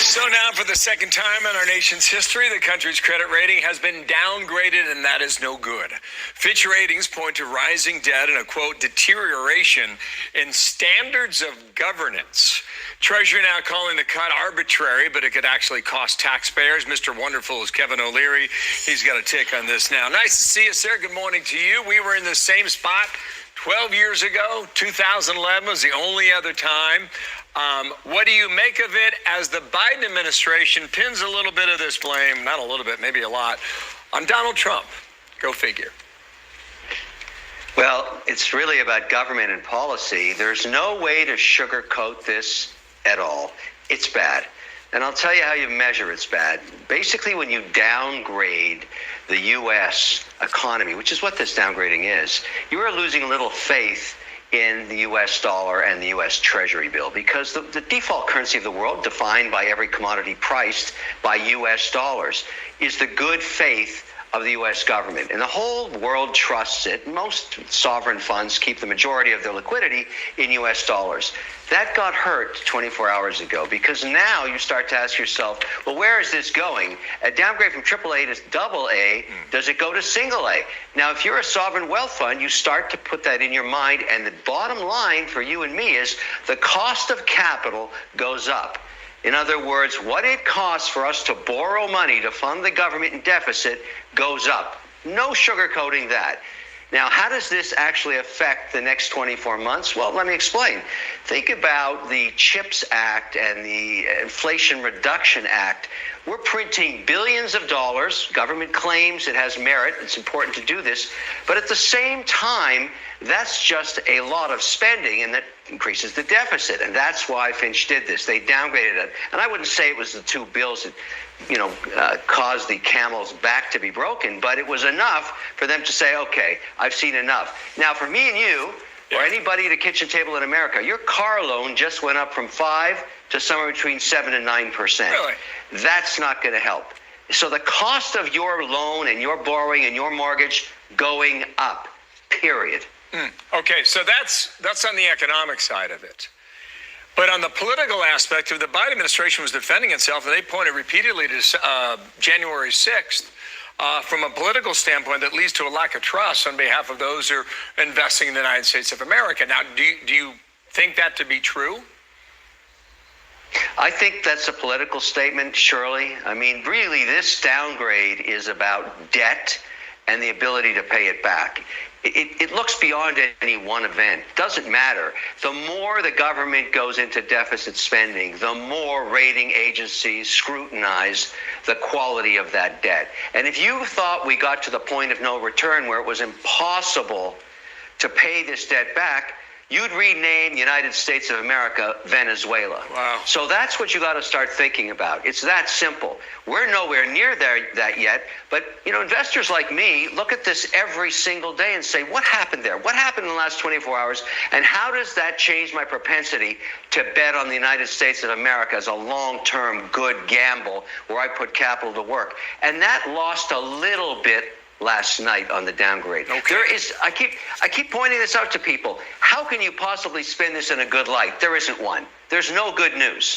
So now, for the second time in our nation's history, the country's credit rating has been downgraded, and that is no good. Fitch Ratings point to rising debt and a, quote, deterioration in standards of governance. Treasury now calling the cut arbitrary, but it could actually cost taxpayers. Mr. Wonderful is Kevin O'Leary. He's got a take on this now. Nice to see you, sir. Good morning to you. We were in the same spot 12 years ago. 2011 was the only other time. What do you make of it as the Biden administration pins a little bit of this blame, not a little bit, maybe a lot, on Donald Trump? Go figure. Well, it's really about government and policy. There's no way to sugarcoat this at all. It's bad. And I'll tell you how you measure it's bad. Basically, when you downgrade the U.S. economy, which is what this downgrading is, you are losing a little faith in the U.S. dollar and the U.S. Treasury bill, because the default currency of the world, defined by every commodity priced by U.S. dollars, is the good faith of the U.S. government. And the whole world trusts it. Most sovereign funds keep the majority of their liquidity in U.S. dollars. That got hurt 24 hours ago, because now you start to ask yourself, well, where is this going? A downgrade from AAA to AA, does it go to single A? Now, if you're a sovereign wealth fund, you start to put that in your mind, and the bottom line for you and me is the cost of capital goes up. In other words, what it costs for us to borrow money to fund the government in deficit goes up. No sugarcoating that. Now, how does this actually affect the next 24 months? Well, let me explain. Think about the CHIPS Act and the Inflation Reduction Act. We're printing billions of dollars. Government claims it has merit. It's important to do this. But at the same time, that's just a lot of spending, and that increases the deficit. And that's why Finch did this. They downgraded it. And I wouldn't say it was the two bills that caused the camel's back to be broken, but it was enough for them to say, okay, I've seen enough. Now, for me and you, or anybody at a kitchen table in America, your car loan just went up from 5 to somewhere between 7 and 9%. Really? That's not going to help. So the cost of your loan and your borrowing and your mortgage going up, period. Okay, so that's on the economic side of it. But on the political aspect of the Biden administration was defending itself, and they pointed repeatedly to January 6th, from a political standpoint that leads to a lack of trust on behalf of those who are investing in the United States of America. Now, do you think that to be true? I think that's a political statement, Shirley. I mean, really, this downgrade is about debt and the ability to pay it back. It looks beyond any one event. Doesn't matter. The more the government goes into deficit spending, the more rating agencies scrutinize the quality of that debt. And if you thought we got to the point of no return where it was impossible to pay this debt back, you'd rename the United States of America Venezuela. Wow. So that's what you got to start thinking about. It's that simple. We're nowhere near that yet. But, investors like me look at this every single day and say, what happened there? What happened in the last 24 hours? And how does that change my propensity to bet on the United States of America as a long-term good gamble where I put capital to work? And that lost a little bit last night on the downgrade. Okay. I keep pointing this out to people. How can you possibly spin this in a good light? There isn't one. There's no good news.